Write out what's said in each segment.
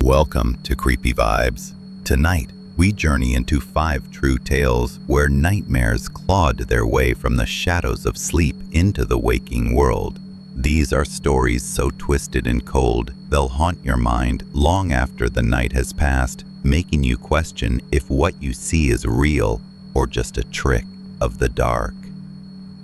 Welcome to Creepy Vibes. Tonight, we journey into 5 true tales where nightmares clawed their way from the shadows of sleep into the waking world. These are stories so twisted and cold, they'll haunt your mind long after the night has passed, making you question if what you see is real or just a trick of the dark.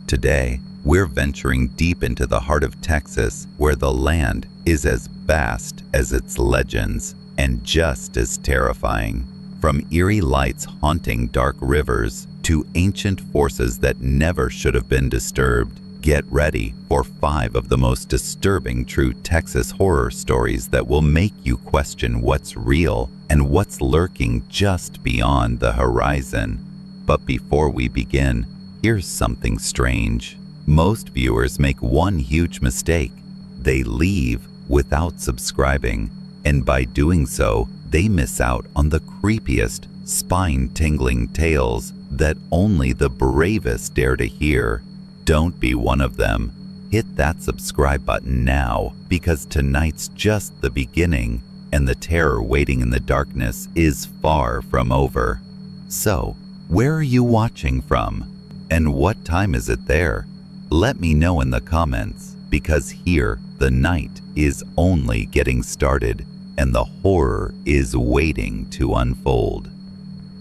Today, we're venturing deep into the heart of Texas, where the land is as vast as its legends and just as terrifying. From eerie lights haunting dark rivers to ancient forces that never should have been disturbed, get ready for 5 of the most disturbing true Texas horror stories that will make you question what's real and what's lurking just beyond the horizon. But before we begin, here's something strange. Most viewers make one huge mistake. They leave without subscribing, and by doing so, they miss out on the creepiest, spine-tingling tales that only the bravest dare to hear. Don't be one of them. Hit that subscribe button now, because tonight's just the beginning, and the terror waiting in the darkness is far from over. So, where are you watching from? And what time is it there? Let me know in the comments, because here, the night is only getting started, and the horror is waiting to unfold.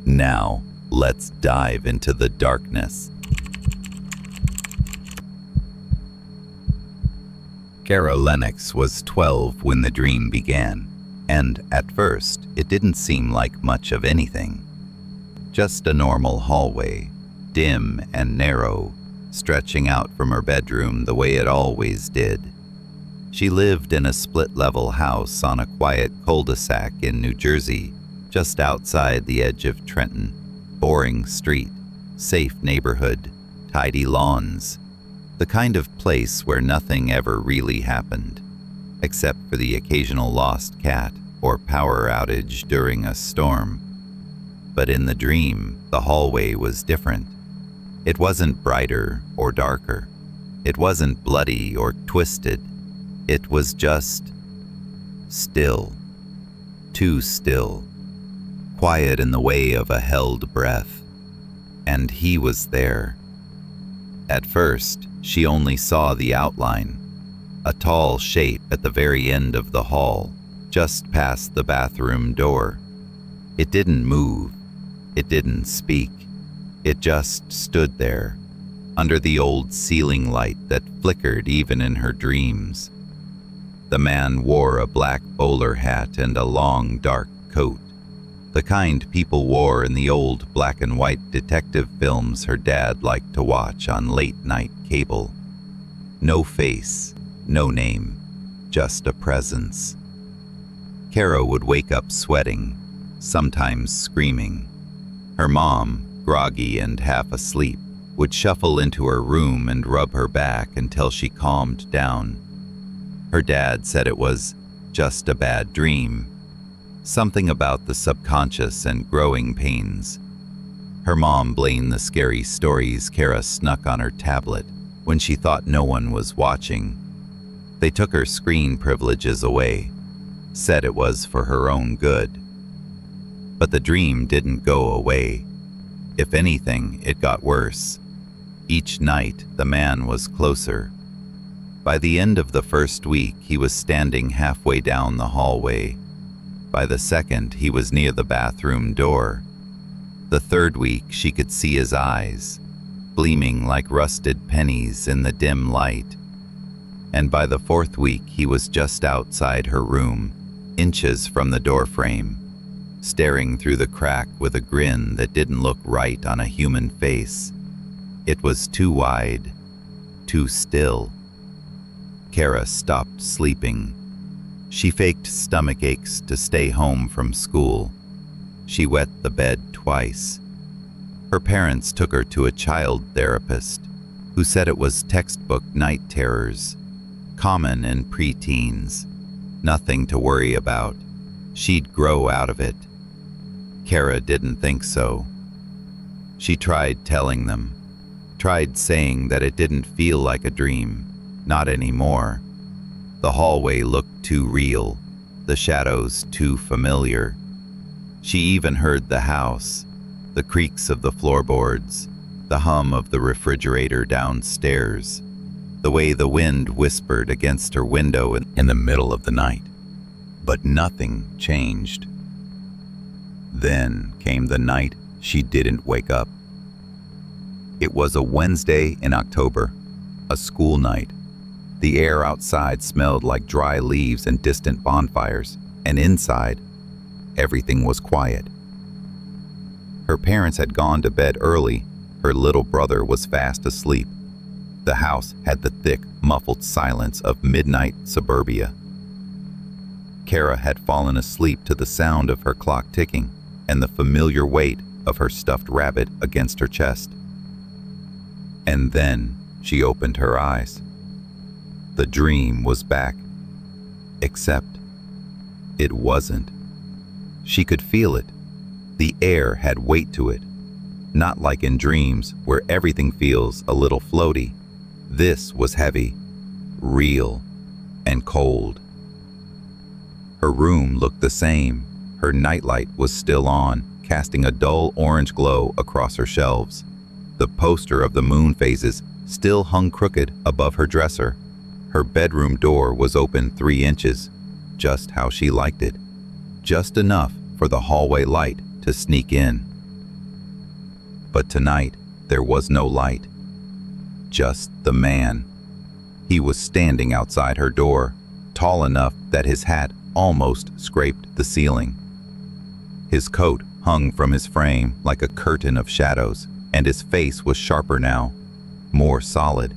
Now, let's dive into the darkness. Kara Lennox was 12 when the dream began, and at first, it didn't seem like much of anything. Just a normal hallway, dim and narrow, stretching out from her bedroom the way it always did. She lived in a split-level house on a quiet cul-de-sac in New Jersey, just outside the edge of Trenton. Boring street, safe neighborhood, tidy lawns. The kind of place where nothing ever really happened, except for the occasional lost cat or power outage during a storm. But in the dream, the hallway was different. It wasn't brighter or darker. It wasn't bloody or twisted. It was just still. Too still. Quiet in the way of a held breath. And he was there. At first, she only saw the outline. A tall shape at the very end of the hall, just past the bathroom door. It didn't move. It didn't speak. It just stood there, under the old ceiling light that flickered even in her dreams. The man wore a black bowler hat and a long, dark coat, the kind people wore in the old black and white detective films her dad liked to watch on late-night cable. No face, no name, just a presence. Kara would wake up sweating, sometimes screaming. Her mom, groggy and half asleep, would shuffle into her room and rub her back until she calmed down. Her dad said it was just a bad dream, something about the subconscious and growing pains. Her mom blamed the scary stories Kara snuck on her tablet when she thought no one was watching. They took her screen privileges away, said it was for her own good. But the dream didn't go away. If anything, it got worse. Each night, the man was closer. By the end of the first week, he was standing halfway down the hallway. By the second, he was near the bathroom door. The third week, she could see his eyes, gleaming like rusted pennies in the dim light. And by the fourth week, he was just outside her room, inches from the doorframe, staring through the crack with a grin that didn't look right on a human face. It was too wide, too still. Kara stopped sleeping. She faked stomach aches to stay home from school. She wet the bed twice. Her parents took her to a child therapist who said it was textbook night terrors, common in preteens. Nothing to worry about. She'd grow out of it. Kara didn't think so. She tried telling them, tried saying that it didn't feel like a dream, not anymore. The hallway looked too real. the shadows too familiar. She even heard the house, the creaks of the floorboards, the hum of the refrigerator downstairs, the way the wind whispered against her window in the middle of the night. But nothing changed. Then came the night she didn't wake up. It was a Wednesday in October, a school night. The air outside smelled like dry leaves and distant bonfires, and inside, everything was quiet. Her parents had gone to bed early. Her little brother was fast asleep. The house had the thick, muffled silence of midnight suburbia. Kara had fallen asleep to the sound of her clock ticking and the familiar weight of her stuffed rabbit against her chest. And then she opened her eyes. The dream was back. Except it wasn't. She could feel it. The air had weight to it. Not like in dreams where everything feels a little floaty. This was heavy, real, and cold. Her room looked the same. Her nightlight was still on, casting a dull orange glow across her shelves. The poster of the moon phases still hung crooked above her dresser. Her bedroom door was open 3 inches, just how she liked it. Just enough for the hallway light to sneak in. But tonight, there was no light. Just the man. He was standing outside her door, tall enough that his hat almost scraped the ceiling. His coat hung from his frame like a curtain of shadows, and his face was sharper now, more solid.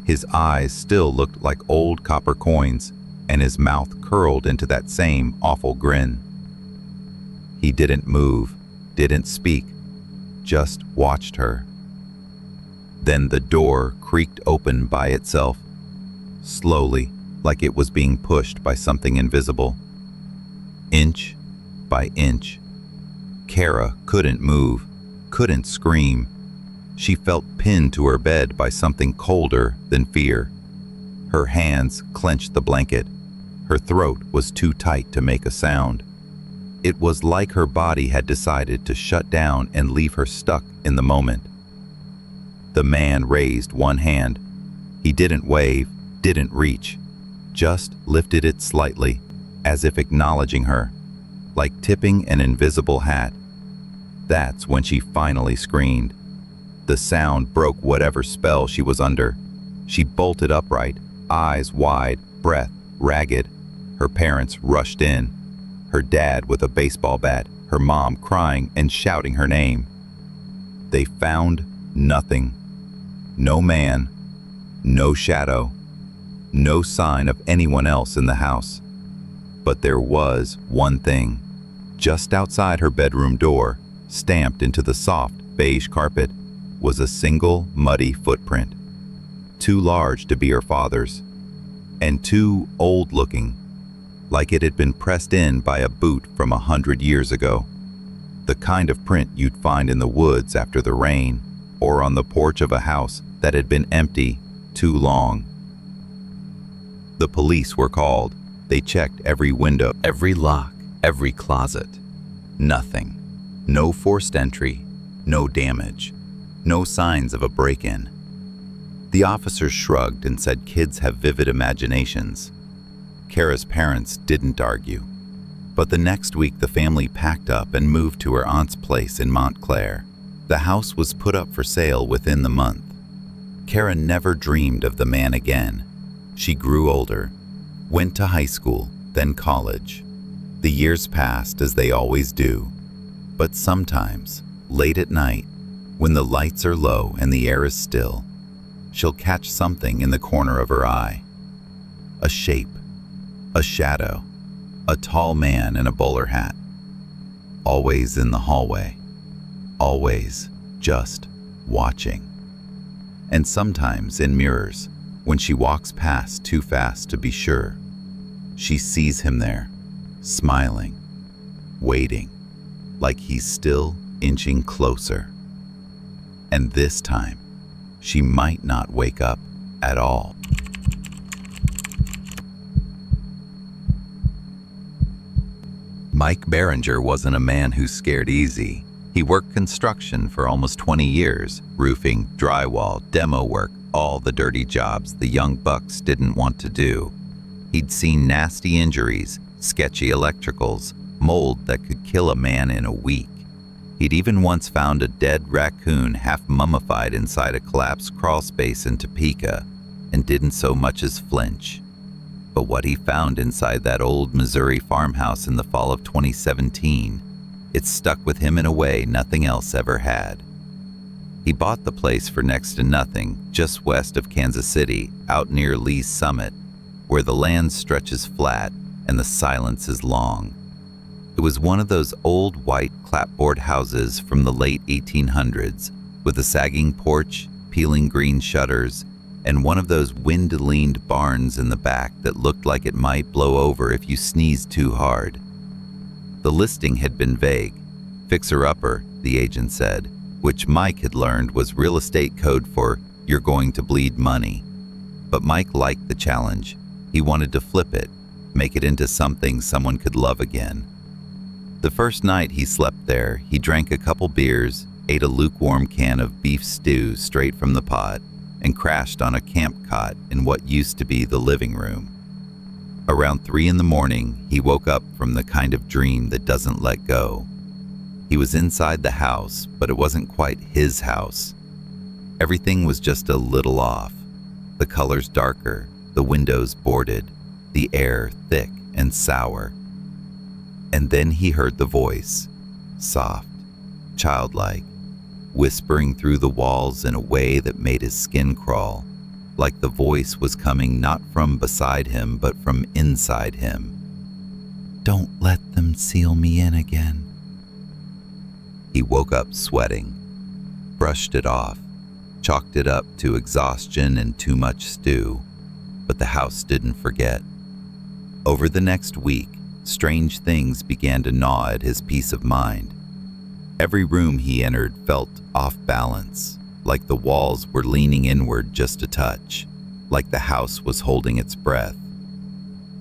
His eyes still looked like old copper coins, and his mouth curled into that same awful grin. He didn't move, didn't speak, just watched her. Then the door creaked open by itself, slowly, like it was being pushed by something invisible. Inch by inch. Kara couldn't move, couldn't scream. She felt pinned to her bed by something colder than fear. Her hands clenched the blanket. Her throat was too tight to make a sound. It was like her body had decided to shut down and leave her stuck in the moment. The man raised one hand. He didn't wave, didn't reach, just lifted it slightly, as if acknowledging her, like tipping an invisible hat. That's when she finally screamed. The sound broke whatever spell she was under. She bolted upright, eyes wide, breath ragged. Her parents rushed in. Her dad with a baseball bat, her mom crying and shouting her name. They found nothing. No man, no shadow, no sign of anyone else in the house. But there was one thing. Just outside her bedroom door, stamped into the soft beige carpet, was a single muddy footprint. Too large to be her father's, and too old-looking, like it had been pressed in by a boot from 100 years ago. The kind of print you'd find in the woods after the rain, or on the porch of a house that had been empty too long. The police were called. They checked every window, every lock, every closet. Nothing. No forced entry, no damage, no signs of a break-in. The officers shrugged and said kids have vivid imaginations. Kara's parents didn't argue. But the next week the family packed up and moved to her aunt's place in Montclair. The house was put up for sale within the month. Kara never dreamed of the man again. She grew older, went to high school, then college. The years passed as they always do. But sometimes, late at night, when the lights are low and the air is still, she'll catch something in the corner of her eye. A shape, a shadow, a tall man in a bowler hat. Always in the hallway, always just watching. And sometimes in mirrors, when she walks past too fast to be sure, she sees him there, smiling, waiting, like he's still inching closer. And this time, she might not wake up at all. Mike Behringer wasn't a man who scared easy. He worked construction for almost 20 years, roofing, drywall, demo work, all the dirty jobs the young bucks didn't want to do. He'd seen nasty injuries, sketchy electricals, mold that could kill a man in a week. He'd even once found a dead raccoon half mummified inside a collapsed crawlspace in Topeka, and didn't so much as flinch. But what he found inside that old Missouri farmhouse in the fall of 2017, it stuck with him in a way nothing else ever had. He bought the place for next to nothing, just west of Kansas City, out near Lee's Summit, where the land stretches flat and the silence is long. It was one of those old white clapboard houses from the late 1800s, with a sagging porch, peeling green shutters, and one of those wind-leaned barns in the back that looked like it might blow over if you sneezed too hard. The listing had been vague. Fixer-upper, the agent said, which Mike had learned was real estate code for "you're going to bleed money." But Mike liked the challenge. He wanted to flip it, make it into something someone could love again. The first night he slept there, he drank a couple beers, ate a lukewarm can of beef stew straight from the pot, and crashed on a camp cot in what used to be the living room. Around 3 a.m, he woke up from the kind of dream that doesn't let go. He was inside the house, but it wasn't quite his house. Everything was just a little off. The colors darker, the windows boarded, the air thick and sour. And then he heard the voice, soft, childlike, whispering through the walls in a way that made his skin crawl, like the voice was coming not from beside him but from inside him. "Don't let them seal me in again." He woke up sweating, brushed it off, chalked it up to exhaustion and too much stew, but the house didn't forget. Over the next week, strange things began to gnaw at his peace of mind. Every room he entered felt off balance, like the walls were leaning inward just a touch, like the house was holding its breath.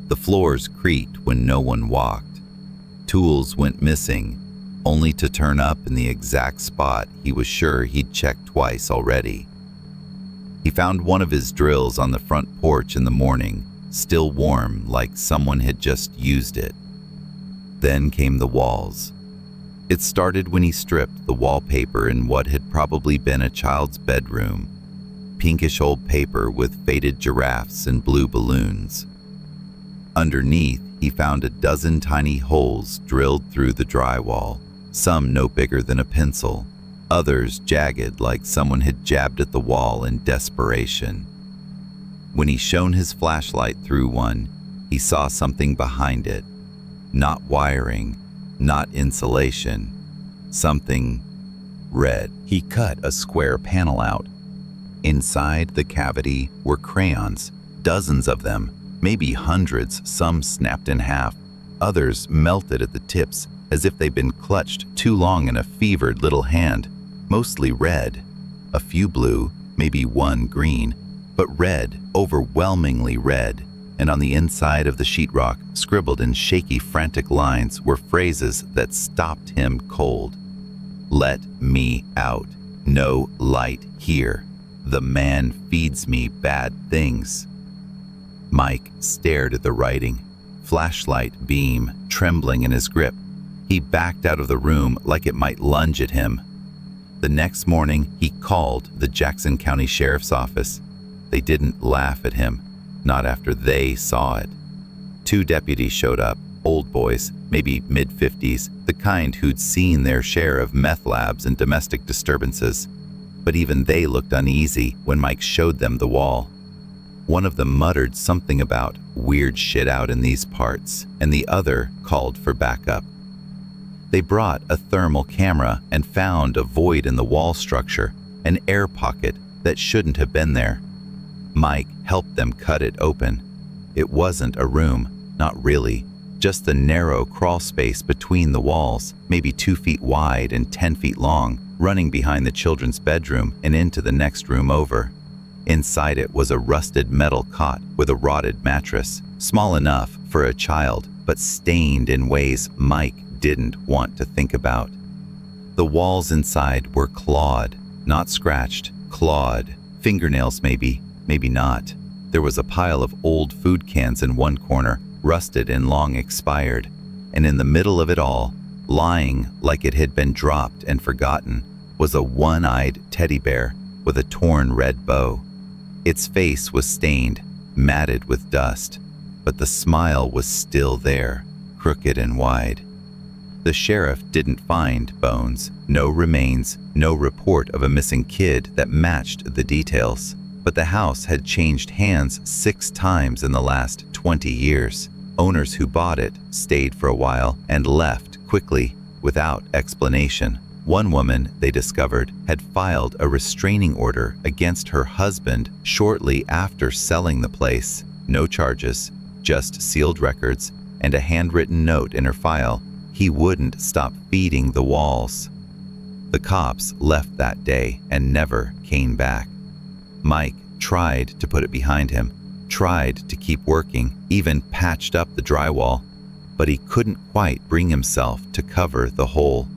The floors creaked when no one walked. Tools went missing, only to turn up in the exact spot he was sure he'd checked twice already. He found one of his drills on the front porch in the morning, still warm, like someone had just used it. Then came the walls. It started when he stripped the wallpaper in what had probably been a child's bedroom, pinkish old paper with faded giraffes and blue balloons. Underneath, he found a dozen tiny holes drilled through the drywall, some no bigger than a pencil, others jagged like someone had jabbed at the wall in desperation. When he shone his flashlight through one, he saw something behind it. Not wiring, not insulation, something red. He cut a square panel out. Inside the cavity were crayons, dozens of them, maybe hundreds, some snapped in half, others melted at the tips as if they'd been clutched too long in a fevered little hand, mostly red. A few blue, maybe one green, but red, overwhelmingly red, and on the inside of the sheetrock, scribbled in shaky, frantic lines, were phrases that stopped him cold. "Let me out. No light here. The man feeds me bad things." Mike stared at the writing, flashlight beam trembling in his grip. He backed out of the room like it might lunge at him. The next morning, he called the Jackson County Sheriff's Office. They didn't laugh at him, not after they saw it. 2 deputies showed up, old boys, maybe mid-50s, the kind who'd seen their share of meth labs and domestic disturbances. But even they looked uneasy when Mike showed them the wall. One of them muttered something about weird shit out in these parts, and the other called for backup. They brought a thermal camera and found a void in the wall structure, an air pocket that shouldn't have been there. Mike helped them cut it open. It wasn't a room, not really, just a narrow crawl space between the walls, maybe 2 feet wide and 10 feet long, running behind the children's bedroom and into the next room over. Inside it was a rusted metal cot with a rotted mattress, small enough for a child, but stained in ways Mike didn't want to think about. The walls inside were clawed, not scratched, clawed. Fingernails maybe, maybe not. There was a pile of old food cans in one corner, rusted and long expired, and in the middle of it all, lying like it had been dropped and forgotten, was a one-eyed teddy bear with a torn red bow. Its face was stained, matted with dust, but the smile was still there, crooked and wide. The sheriff didn't find bones, no remains, no report of a missing kid that matched the details. But the house had changed hands 6 times in the last 20 years. Owners who bought it stayed for a while and left quickly without explanation. One woman, they discovered, had filed a restraining order against her husband shortly after selling the place. No charges, just sealed records and a handwritten note in her file. He wouldn't stop feeding the walls. The cops left that day and never came back. Mike tried to put it behind him, tried to keep working, even patched up the drywall, but he couldn't quite bring himself to cover the hole.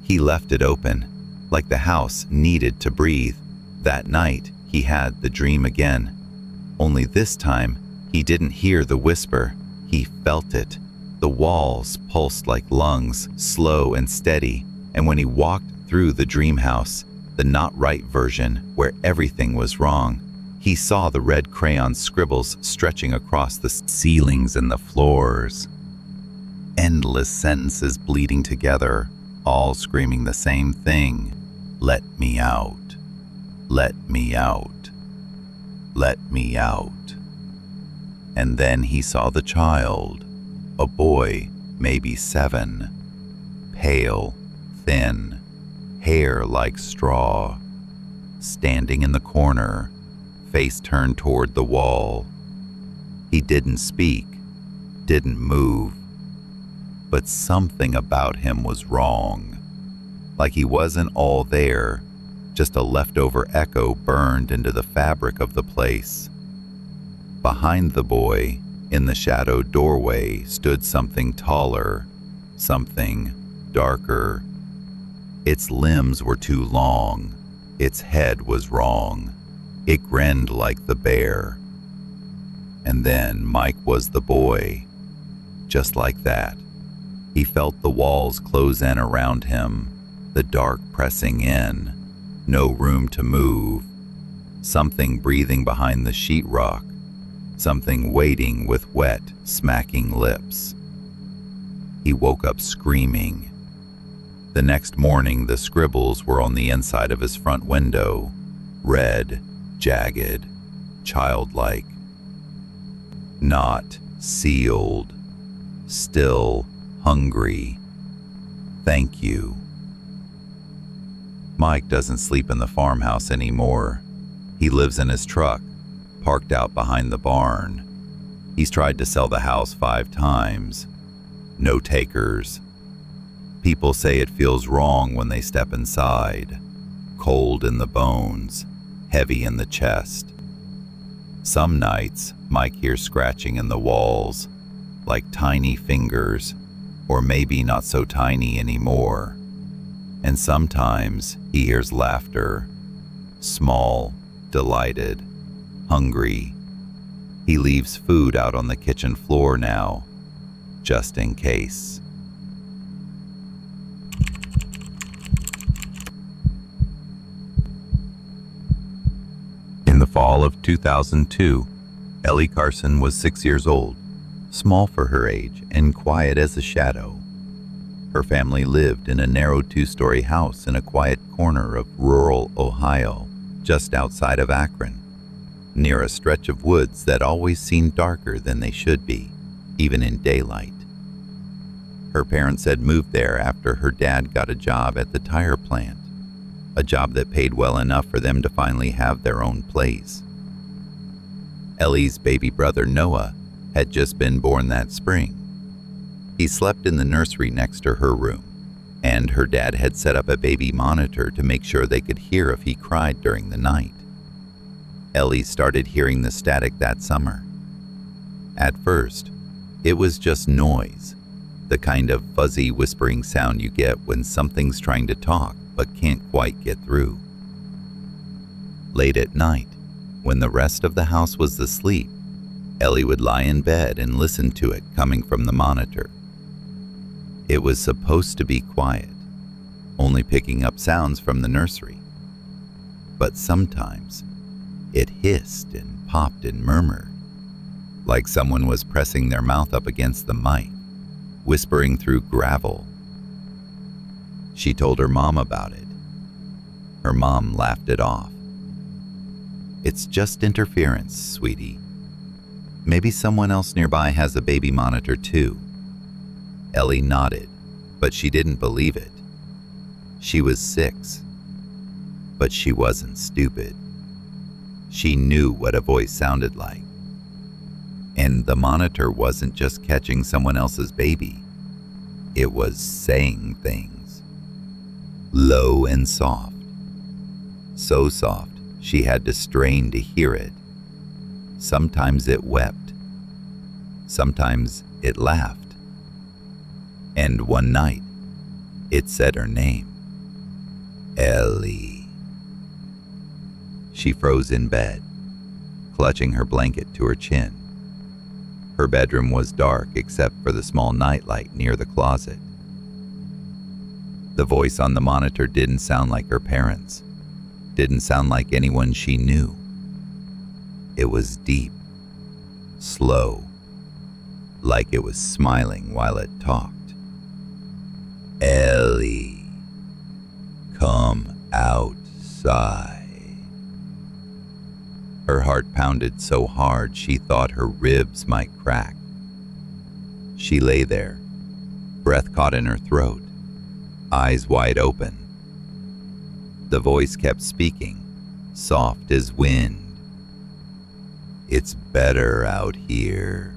He left it open, like the house needed to breathe. That night, he had the dream again. Only this time, he didn't hear the whisper, he felt it. The walls pulsed like lungs, slow and steady, and when he walked through the dream house, the not right version where everything was wrong, he saw the red crayon scribbles stretching across the ceilings and the floors. Endless sentences bleeding together, all screaming the same thing. Let me out. Let me out. Let me out. And then he saw the child, a boy, maybe 7, pale, thin, hair like straw, standing in the corner, face turned toward the wall. He didn't speak, didn't move, but something about him was wrong. Like he wasn't all there, just a leftover echo burned into the fabric of the place. Behind the boy, in the shadowed doorway, stood something taller, something darker. Its limbs were too long. Its head was wrong. It grinned like the bear. And then Mike was the boy. Just like that. He felt the walls close in around him, the dark pressing in, no room to move. Something breathing behind the sheetrock, something waiting with wet, smacking lips. He woke up screaming. The next morning, the scribbles were on the inside of his front window, red, jagged, childlike. Not sealed, still hungry. Thank you. Mike doesn't sleep in the farmhouse anymore. He lives in his truck, parked out behind the barn. He's tried to sell the house 5 times. No takers. People say it feels wrong when they step inside. Cold in the bones, heavy in the chest. Some nights, Mike hears scratching in the walls, like tiny fingers, or maybe not so tiny anymore. And sometimes he hears laughter, small, delighted, hungry. He leaves food out on the kitchen floor now, just in case. In the fall of 2002, Ellie Carson was 6 years old, small for her age and quiet as a shadow. Her family lived in a narrow 2-story house in a quiet corner of rural Ohio, just outside of Akron, near a stretch of woods that always seemed darker than they should be, even in daylight. Her parents had moved there after her dad got a job at the tire plant, a job that paid well enough for them to finally have their own place. Ellie's baby brother Noah had just been born that spring. He slept in the nursery next to her room, and her dad had set up a baby monitor to make sure they could hear if he cried during the night. Ellie started hearing the static that summer. At first, It was just noise, the kind of fuzzy whispering sound you get when something's trying to talk but can't quite get through. Late at night, when the rest of the house was asleep, Ellie would lie in bed and listen to it coming from the monitor. It was supposed to be quiet, only picking up sounds from the nursery. But sometimes it hissed and popped and murmured, like someone was pressing their mouth up against the mic, whispering through gravel. She told her mom about it. Her mom laughed it off. "It's just interference, sweetie. Maybe someone else nearby has a baby monitor too." Ellie nodded, but she didn't believe it. She was 6, but she wasn't stupid. She knew what a voice sounded like. And the monitor wasn't just catching someone else's baby. It was saying things. Low and soft. So soft, she had to strain to hear it. Sometimes it wept. Sometimes it laughed. And one night, it said her name. Ellie. She froze in bed, clutching her blanket to her chin. Her bedroom was dark except for the small nightlight near the closet. The voice on the monitor didn't sound like her parents, didn't sound like anyone she knew. It was deep, slow, like it was smiling while it talked. Ellie, come outside. Her heart pounded so hard she thought her ribs might crack. She lay there, breath caught in her throat, eyes wide open. The voice kept speaking, soft as wind. It's better out here.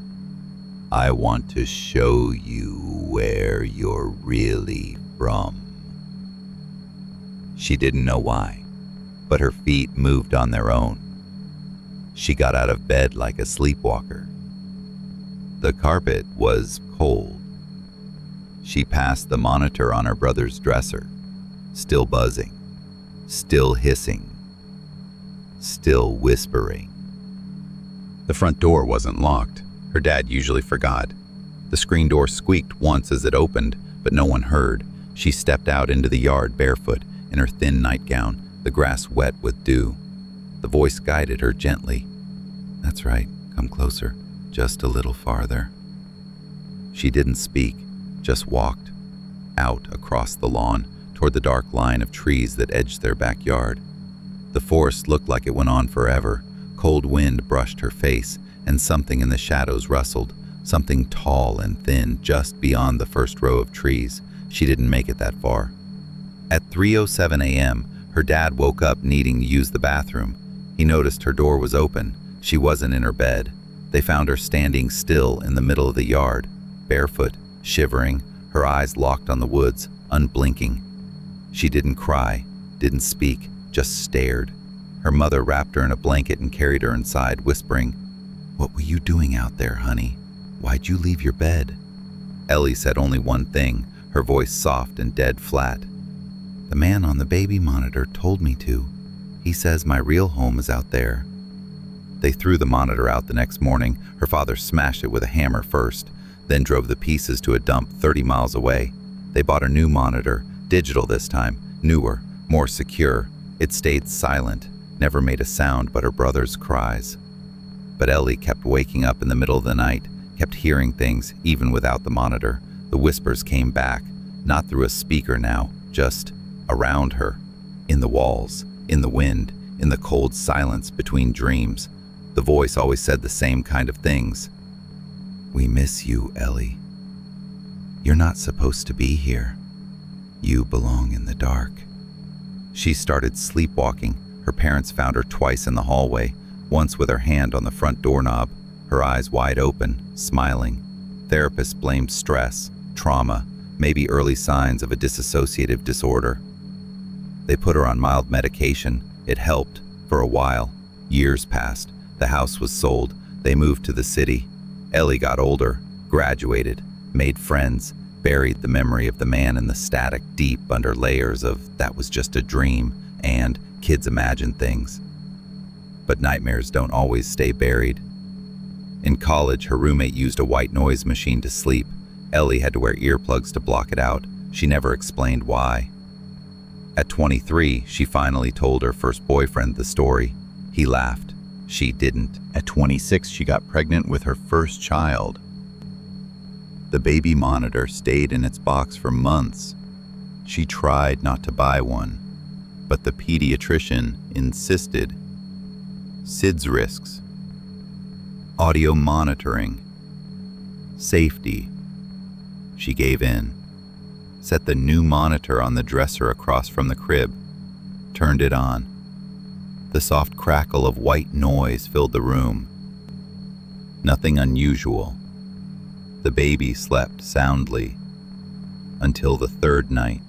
I want to show you where you're really from. She didn't know why, but her feet moved on their own. She got out of bed like a sleepwalker. The carpet was cold. She passed the monitor on her brother's dresser, still buzzing, still hissing, still whispering. The front door wasn't locked. Her dad usually forgot. The screen door squeaked once as it opened, but no one heard. She stepped out into the yard barefoot, in her thin nightgown, the grass wet with dew. The voice guided her gently. "That's right, come closer, just a little farther." She didn't speak, just walked, out across the lawn, toward the dark line of trees that edged their backyard. The forest looked like it went on forever. Cold wind brushed her face, and something in the shadows rustled, something tall and thin just beyond the first row of trees. She didn't make it that far. At 3:07 a.m., her dad woke up needing to use the bathroom. He noticed her door was open. She wasn't in her bed. They found her standing still in the middle of the yard, barefoot, shivering, her eyes locked on the woods, unblinking. She didn't cry, didn't speak, just stared. Her mother wrapped her in a blanket and carried her inside, whispering, "What were you doing out there, honey? Why'd you leave your bed?" Ellie said only one thing, her voice soft and dead flat. "The man on the baby monitor told me to. He says my real home is out there." They threw the monitor out the next morning. Her father smashed it with a hammer first, then drove the pieces to a dump 30 miles away. They bought a new monitor, digital this time, newer, more secure. It stayed silent, never made a sound but her brother's cries. But Ellie kept waking up in the middle of the night, kept hearing things even without the monitor. The whispers came back, not through a speaker now, just around her, in the walls, in the wind, in the cold silence between dreams. The voice always said the same kind of things. "We miss you, Ellie. You're not supposed to be here. You belong in the dark." She started sleepwalking. Her parents found her twice in the hallway, once with her hand on the front doorknob, her eyes wide open, smiling. Therapists blamed stress, trauma, maybe early signs of a dissociative disorder. They put her on mild medication. It helped, for a while. Years passed. The house was sold. They moved to the city. Ellie got older, Graduated, made friends, buried the memory of the man in the static deep under layers of that was just a dream and kids imagine things. But nightmares don't always stay buried. In college, her roommate used a white noise machine to sleep. Ellie had to wear earplugs to block it out. She never explained why. At 23, she finally told her first boyfriend the story. He laughed. She didn't. At 26, she got pregnant with her first child. The baby monitor stayed in its box for months. She tried not to buy one, but the pediatrician insisted. SIDS risks, audio monitoring, safety. She gave in, set the new monitor on the dresser across from the crib, turned it on. The soft crackle of white noise filled the room. Nothing unusual. The baby slept soundly until the third night.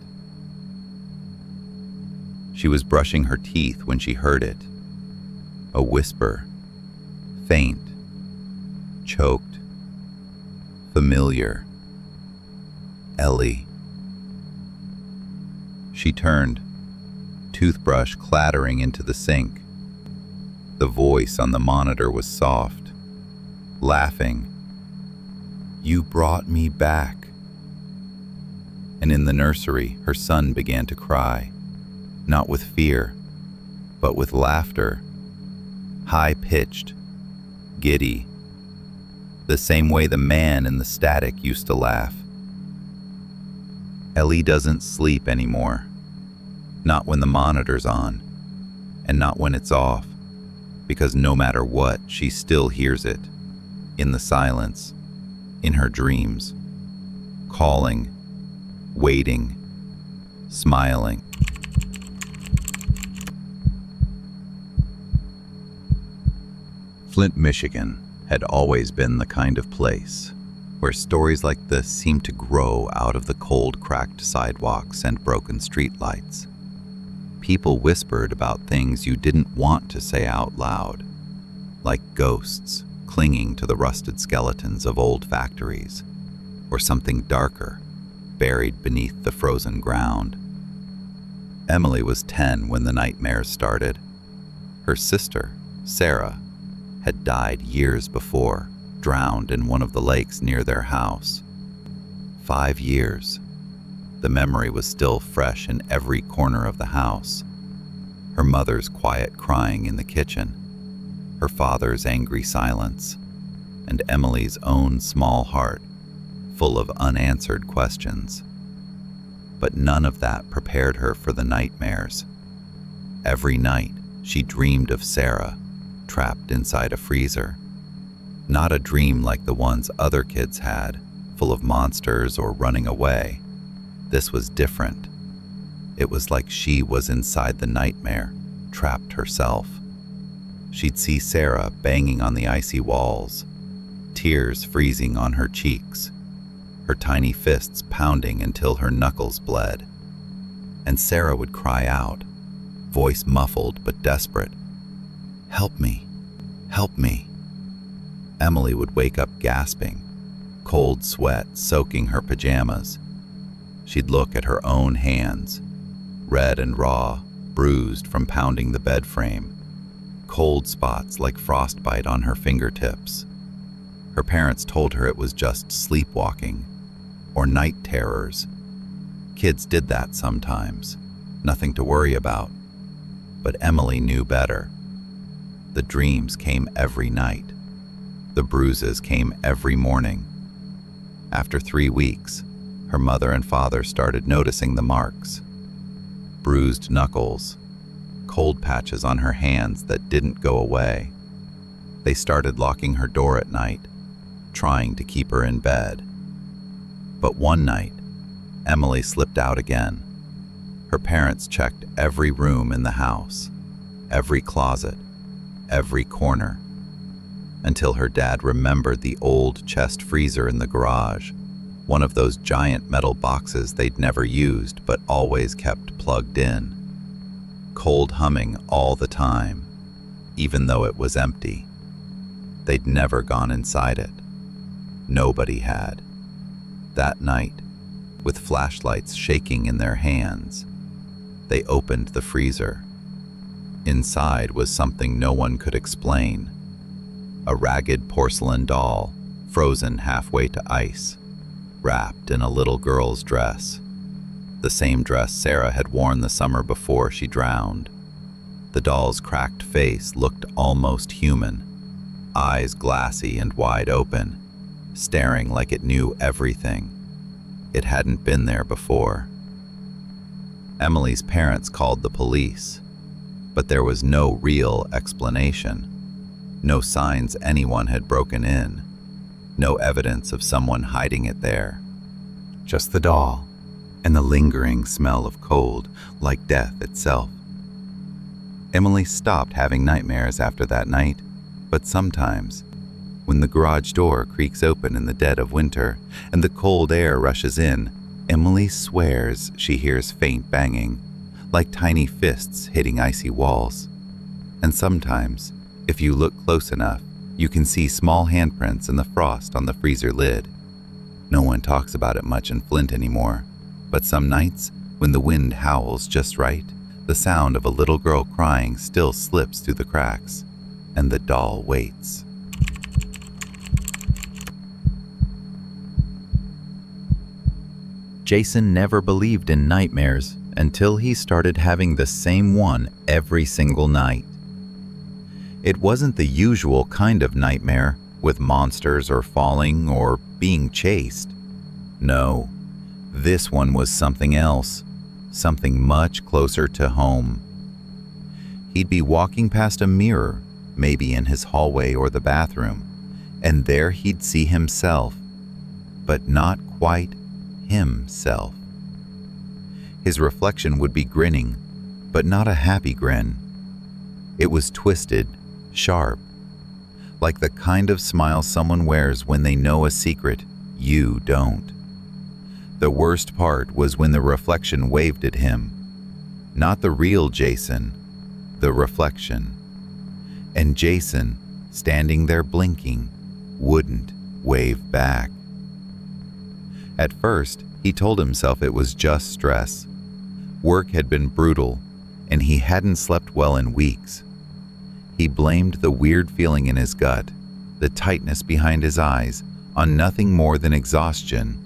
She was brushing her teeth when she heard it. A whisper, faint, choked, familiar. Ellie. She turned, toothbrush clattering into the sink. The voice on the monitor was soft, laughing. You brought me back. And in the nursery, her son began to cry, not with fear, but with laughter, high-pitched, giddy, the same way the man in the static used to laugh. Ellie doesn't sleep anymore, not when the monitor's on, and not when it's off, because no matter what, she still hears it, in the silence, in her dreams, calling, waiting, smiling. Flint, Michigan had always been the kind of place where stories like this seemed to grow out of the cold, cracked sidewalks and broken streetlights. People whispered about things you didn't want to say out loud, like ghosts clinging to the rusted skeletons of old factories, or something darker, buried beneath the frozen ground. Emily was 10 when the nightmares started. Her sister, Sarah, had died years before, drowned in one of the lakes near their house. 5 years. The memory was still fresh in every corner of the house. Her mother's quiet crying in the kitchen, her father's angry silence, and Emily's own small heart, full of unanswered questions. But none of that prepared her for the nightmares. Every night, she dreamed of Sarah, trapped inside a freezer. Not a dream like the ones other kids had, full of monsters or running away. This was different. It was like she was inside the nightmare, trapped herself. She'd see Sarah banging on the icy walls, tears freezing on her cheeks, her tiny fists pounding until her knuckles bled. And Sarah would cry out, voice muffled but desperate, "Help me, help me." Emily would wake up gasping, cold sweat soaking her pajamas. She'd look at her own hands, red and raw, bruised from pounding the bed frame, cold spots like frostbite on her fingertips. Her parents told her it was just sleepwalking or night terrors. Kids did that sometimes, nothing to worry about. But Emily knew better. The dreams came every night. The bruises came every morning. After 3 weeks, her mother and father started noticing the marks. Bruised knuckles, cold patches on her hands that didn't go away. They started locking her door at night, trying to keep her in bed. But one night, Emily slipped out again. Her parents checked every room in the house, every closet, every corner, until her dad remembered the old chest freezer in the garage, one of those giant metal boxes they'd never used but always kept plugged in, cold humming all the time, even though it was empty. They'd never gone inside it. nobody had. That night, with flashlights shaking in their hands, they opened the freezer. Inside was something no one could explain. A ragged porcelain doll, frozen halfway to ice, wrapped in a little girl's dress. The same dress Sarah had worn the summer before she drowned. The doll's cracked face looked almost human, eyes glassy and wide open, staring like it knew everything. It hadn't been there before. Emily's parents called the police, but there was no real explanation. No signs anyone had broken in. No evidence of someone hiding it there. Just the doll, and the lingering smell of cold, like death itself. Emily stopped having nightmares after that night, but sometimes, when the garage door creaks open in the dead of winter and the cold air rushes in, Emily swears she hears faint banging, like tiny fists hitting icy walls. And sometimes, if you look close enough, you can see small handprints in the frost on the freezer lid. No one talks about it much in Flint anymore, but some nights, when the wind howls just right, the sound of a little girl crying still slips through the cracks, and the doll waits. Jason never believed in nightmares until he started having the same one every single night. It wasn't the usual kind of nightmare, with monsters or falling or being chased. No, this one was something else, something much closer to home. He'd be walking past a mirror, maybe in his hallway or the bathroom, and there he'd see himself, but not quite himself. His reflection would be grinning, but not a happy grin. It was twisted, sharp, like the kind of smile someone wears when they know a secret you don't. The worst part was when the reflection waved at him. Not the real Jason, the reflection. And Jason, standing there blinking, wouldn't wave back. At first, he told himself it was just stress. Work had been brutal, and he hadn't slept well in weeks. He blamed the weird feeling in his gut, the tightness behind his eyes, on nothing more than exhaustion.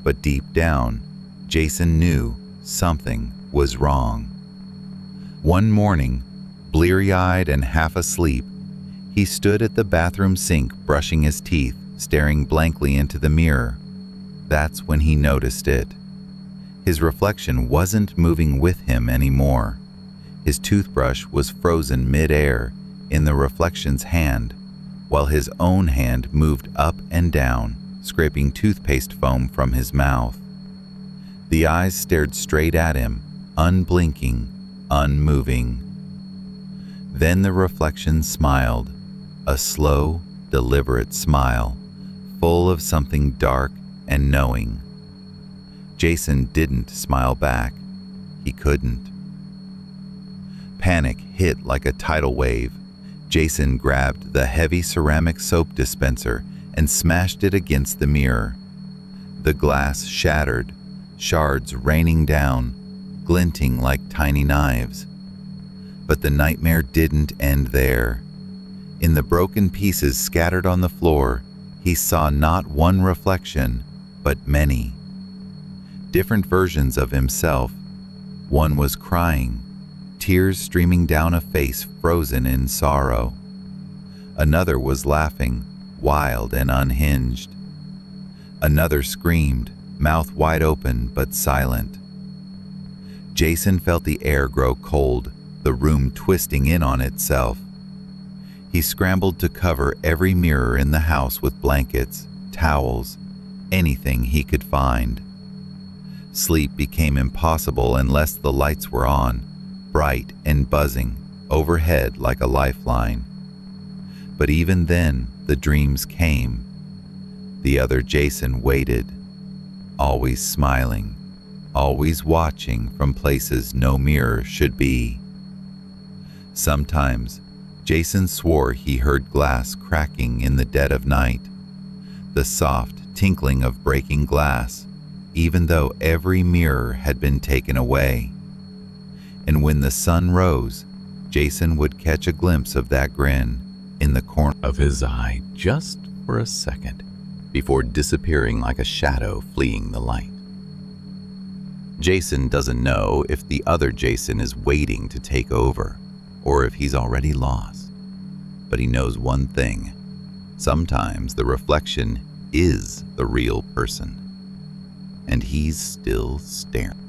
But deep down, Jason knew something was wrong. One morning, bleary-eyed and half asleep, he stood at the bathroom sink brushing his teeth, staring blankly into the mirror. That's when he noticed it. His reflection wasn't moving with him anymore. His toothbrush was frozen mid-air in the reflection's hand, while his own hand moved up and down, scraping toothpaste foam from his mouth. The eyes stared straight at him, unblinking, unmoving. Then the reflection smiled, a slow, deliberate smile, full of something dark and knowing. Jason didn't smile back. He couldn't. Panic hit like a tidal wave. Jason grabbed the heavy ceramic soap dispenser and smashed it against the mirror. The glass shattered, shards raining down, glinting like tiny knives. But the nightmare didn't end there. In the broken pieces scattered on the floor, he saw not one reflection, but many. Different versions of himself. One was crying, tears streaming down a face frozen in sorrow. Another was laughing, wild and unhinged. Another screamed, mouth wide open but silent. Jason felt the air grow cold, the room twisting in on itself. He scrambled to cover every mirror in the house with blankets, towels, anything he could find. Sleep became impossible unless the lights were on, bright and buzzing, overhead like a lifeline. But even then, the dreams came. The other Jason waited, always smiling, always watching from places no mirror should be. Sometimes, Jason swore he heard glass cracking in the dead of night. the soft tinkling of breaking glass, even though every mirror had been taken away. And when the sun rose, Jason would catch a glimpse of that grin in the corner of his eye just for a second, before disappearing like a shadow fleeing the light. Jason doesn't know if the other Jason is waiting to take over, or if he's already lost. But he knows one thing: sometimes the reflection is the real person, and he's still staring.